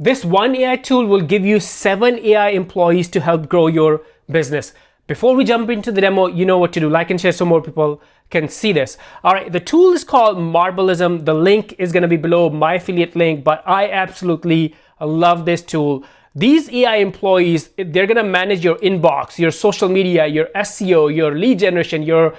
This one AI tool will give you 7 AI employees to help grow your business. Before we jump into the demo, you know what to do. Like and share so more people can see this. All right, the tool is called Marblism. The link is going to be below, my affiliate link, but I absolutely love this tool. These AI employees, they're going to manage your inbox, your social media, your SEO, your lead generation, your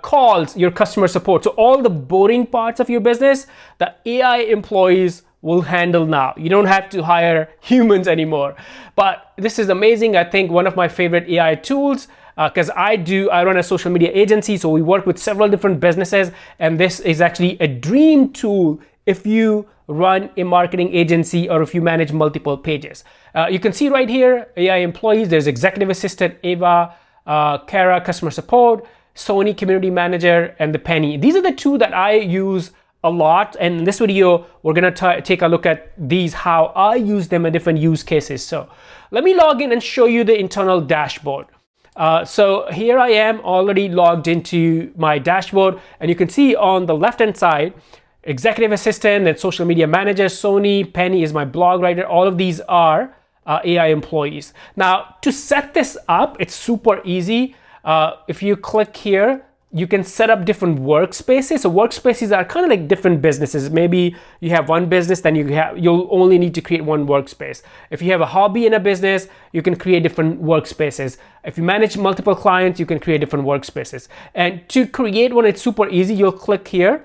calls, your customer support. So all the boring parts of your business, the AI employees will handle now. You don't have to hire humans anymore. But this is amazing. I think one of my favorite AI tools, because I run a social media agency, so we work with several different businesses, and this is actually a dream tool if you run a marketing agency or if you manage multiple pages. You can see right here, AI employees, there's executive assistant, Ava, Kara, customer support, Sony, community manager, and the Penny. These are the 2 that I use a lot, and in this video we're going to take a look at these, how I use them in different use cases. So let me log in and show you the internal dashboard. So here I am already logged into my dashboard, and you can see on the left hand side, executive assistant and social media manager, Sony, Penny is my blog writer. All of these are AI employees. Now to set this up, it's super easy. If you click here, you can set up different workspaces. So workspaces are kind of like different businesses. Maybe you have one business, then you'll only need to create one workspace. If you have a hobby in a business, you can create different workspaces. If you manage multiple clients, you can create different workspaces. And to create one, it's super easy. You'll click here.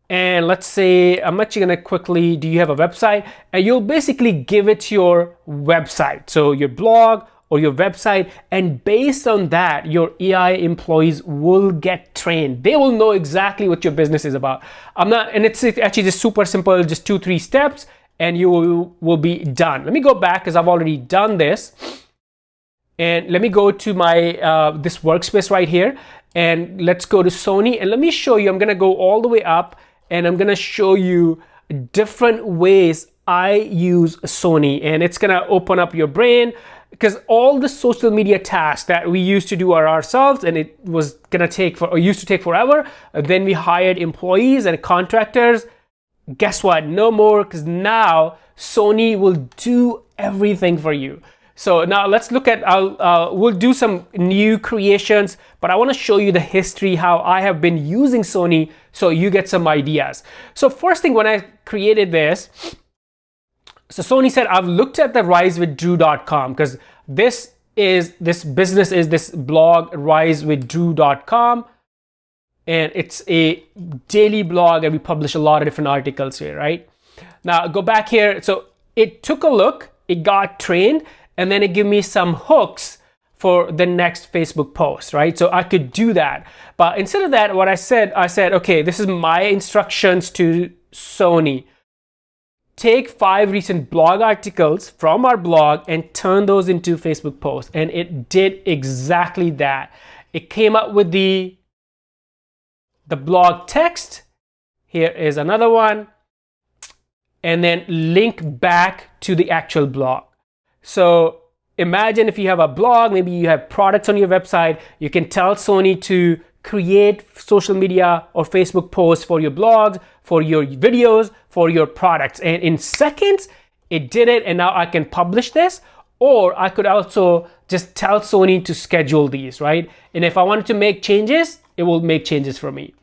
And let's say, I'm actually gonna quickly, do you have a website? And you'll basically give it your website. So your blog or your website, and based on that, your AI employees will get trained. They will know exactly what your business is about. And it's actually just super simple, just 2-3 steps, and you will be done. Let me go back because I've already done this. And let me go to my, this workspace right here, and let's go to Sony, and let me show you, I'm gonna go all the way up, and I'm gonna show you different ways I use Sony, and it's gonna open up your brain, because all the social media tasks that we used to do are ourselves, and it was gonna take used to take forever. Then we hired employees and contractors. Guess what? No more, because now Sony will do everything for you. So now let's look at, we'll do some new creations, but I want to show you the history, how I have been using Sony, so you get some ideas. So first thing, when I created this, so Sony said, I've looked at the risewithdrew.com, because this business is this blog, risewithdrew.com, and it's a daily blog, and we publish a lot of different articles here, right? Now go back here. So it took a look, it got trained, and then it gave me some hooks for the next Facebook post, right? So I could do that. But instead of that, what I said, okay, this is my instructions to Sony. Take 5 recent blog articles from our blog and turn those into Facebook posts. And it did exactly that. It came up with the blog text. Here is another one. And then link back to the actual blog. So imagine if you have a blog, maybe you have products on your website, you can tell Sony to create social media or Facebook posts for your blogs, for your videos, for your products. And in seconds, it did it, and now I can publish this, or I could also just tell Sony to schedule these, right? And if I wanted to make changes, it will make changes for me.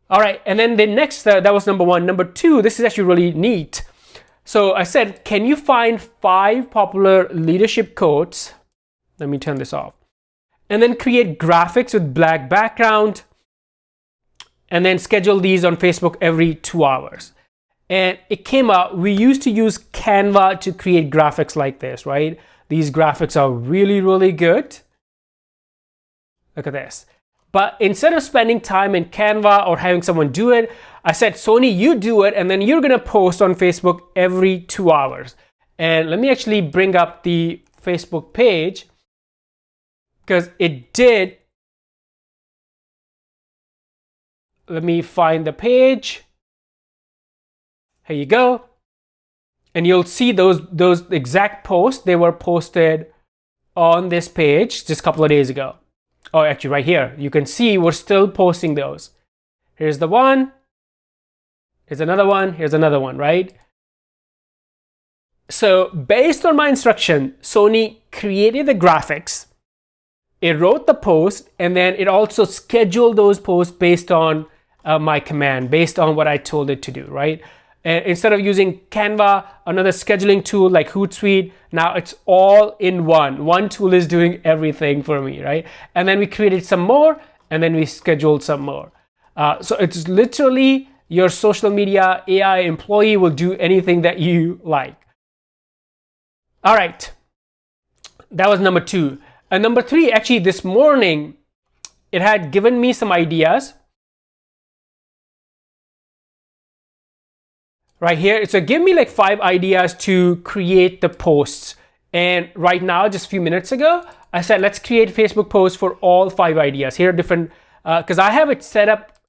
All right, and then the next, that was number 1. Number 2, this is actually really neat. So I said, can you find 5 popular leadership quotes? Let me turn this off. And then create graphics with black background, and then schedule these on Facebook every 2 hours. And it came out, we used to use Canva to create graphics like this, right? These graphics are really, really good. Look at this. But instead of spending time in Canva or having someone do it, I said, Sony, you do it, and then you're gonna post on Facebook every 2 hours. And let me actually bring up the Facebook page, because it did. Let me find the page. Here you go. And you'll see those exact posts, they were posted on this page just a couple of days ago. Oh, actually right here. You can see we're still posting those. Here's the one. Here's another one. Here's another one, right? So based on my instruction, Sony created the graphics, it wrote the post, and then it also scheduled those posts based on my command, based on what I told it to do, right? And instead of using Canva, another scheduling tool like Hootsuite, now it's all in one. One tool is doing everything for me, right? And then we created some more, and then we scheduled some more. So it's literally your social media AI employee will do anything that you like. All right, that was number 2. And number 3, actually this morning, it had given me some ideas. Right here, so give me like 5 ideas to create the posts. And right now, just a few minutes ago, I said, let's create Facebook posts for all 5 ideas. Here are different, because I have it set up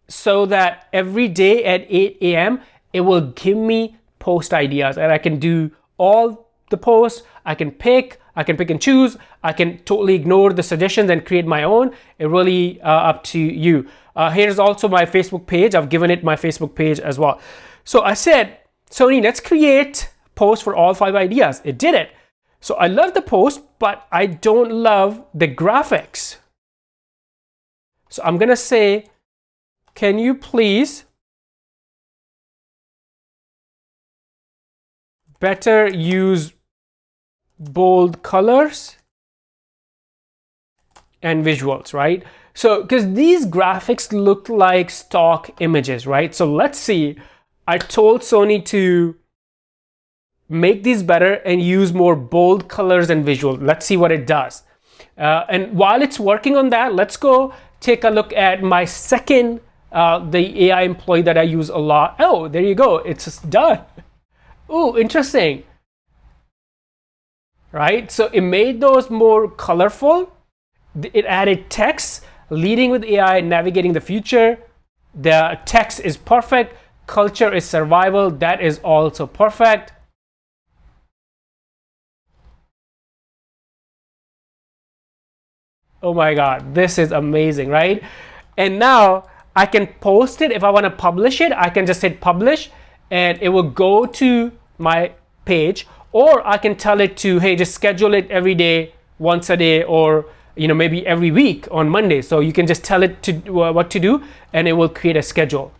so that every day at 8 a.m., it will give me post ideas, and I can do all the posts. I can pick and choose. I can totally ignore the suggestions and create my own. It really up to you. Here's also my Facebook page. I've given it my Facebook page as well. So I said, Sony, let's create posts for all 5 ideas. It did it. So I love the post, but I don't love the graphics. So I'm gonna say, can you please better use bold colors and visuals, right? So because these graphics look like stock images, right? So let's see. I told Sony to make these better and use more bold colors and visual. Let's see what it does. And while it's working on that, let's go take a look at my second, the AI employee that I use a lot. Oh, there you go. It's done. Oh, interesting. Right? So it made those more colorful. It added text, leading with AI, navigating the future. The text is perfect. Culture is survival. That is also perfect. Oh my God, this is amazing, right? And now I can post it. If I want to publish it, I can just hit publish and it will go to my page, or I can tell it to, hey, just schedule it every day, once a day, or maybe every week on Monday. So you can just tell it to what to do and it will create a schedule.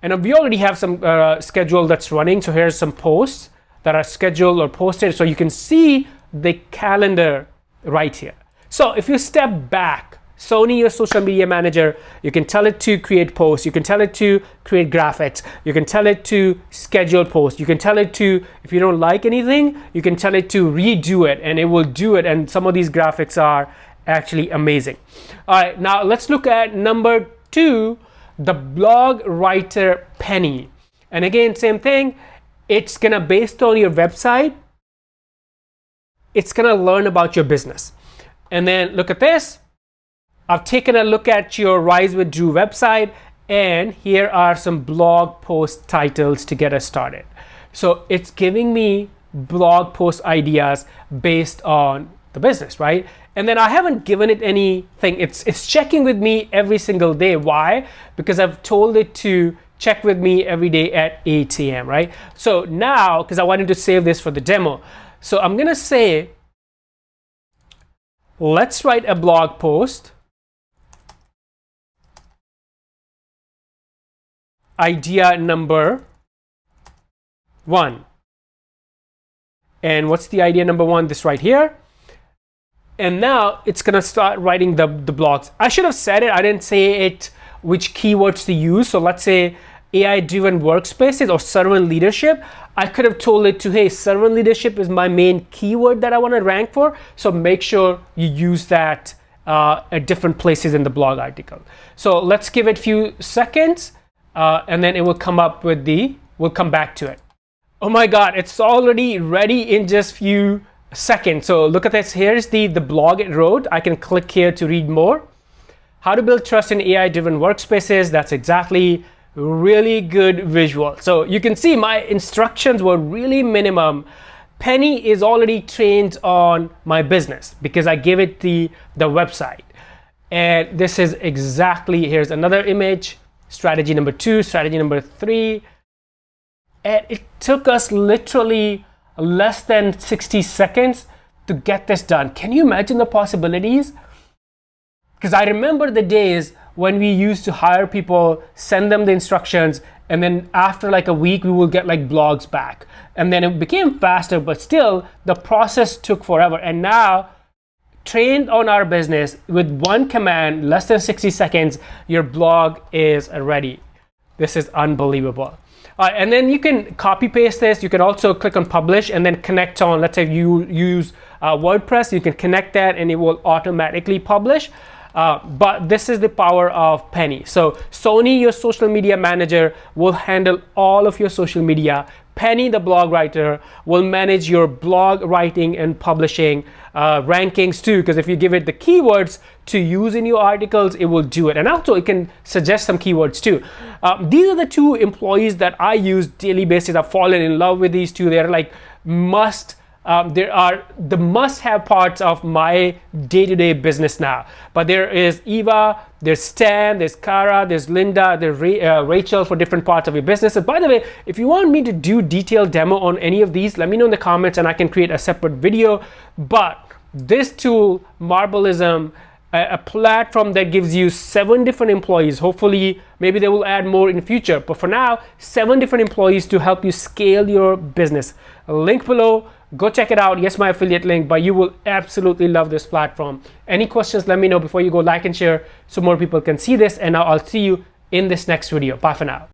And we already have some schedule that's running. So here's some posts that are scheduled or posted. So you can see the calendar right here. So if you step back, Sony, your social media manager, you can tell it to create posts. You can tell it to create graphics. You can tell it to schedule posts. You can tell it to, if you don't like anything, you can tell it to redo it and it will do it. And some of these graphics are actually amazing. All right, now let's look at number 2. The blog writer Penny. And again, same thing. It's gonna, based on your website, it's gonna learn about your business. And then look at this. I've taken a look at your Rise with Drew website, and here are some blog post titles to get us started. So it's giving me blog post ideas based on the business, right? And then I haven't given it anything. It's checking with me every single day. Why? Because I've told it to check with me every day at 8 a.m., right? So now, because I wanted to save this for the demo, so I'm gonna say, let's write a blog post. Idea number 1. And what's the idea number 1? This right here. And now it's gonna start writing the blogs. I should have said it. I didn't say it which keywords to use. So let's say AI-driven workspaces or servant leadership. I could have told it to, hey, servant leadership is my main keyword that I want to rank for. So make sure you use that at different places in the blog article. So let's give it a few seconds and then it will come up with we'll come back to it. Oh my God, it's already ready in just few seconds. So look at this. Here's the blog it wrote. I can click here to read more. How to build trust in AI-driven workspaces. That's exactly really good visual. So you can see my instructions were really minimum. Penny is already trained on my business because I gave it the website. And this is exactly, here's another image, strategy number 2, strategy number 3. And it took us literally less than 60 seconds to get this done. Can you imagine the possibilities? Because I remember the days when we used to hire people, send them the instructions, and then after like a week, we will get like blogs back. And then it became faster, but still the process took forever. And now, trained on our business with one command, less than 60 seconds, your blog is ready. This is unbelievable. And then you can copy paste this. You can also click on publish and then connect on, let's say you use WordPress, you can connect that and it will automatically publish. But this is the power of Penny. So Sony, your social media manager, will handle all of your social media. Penny, the blog writer, will manage your blog writing and publishing rankings too, because if you give it the keywords to use in your articles, it will do it. And also it can suggest some keywords too. These are the two employees that I use daily basis. I've fallen in love with these two. They're like there are the must-have parts of my day-to-day business now. But there is Eva, there's Stan, there's Kara, there's Linda, there's Rachel for different parts of your business. And by the way, if you want me to do detailed demo on any of these, let me know in the comments and I can create a separate video. But this tool, Marblism, a platform that gives you 7 different employees. Hopefully, maybe they will add more in the future. But for now, 7 different employees to help you scale your business. Link below. Go check it out. Yes, my affiliate link, but you will absolutely love this platform. Any questions, let me know before you go. Like and share so more people can see this. And now I'll see you in this next video. Bye for now.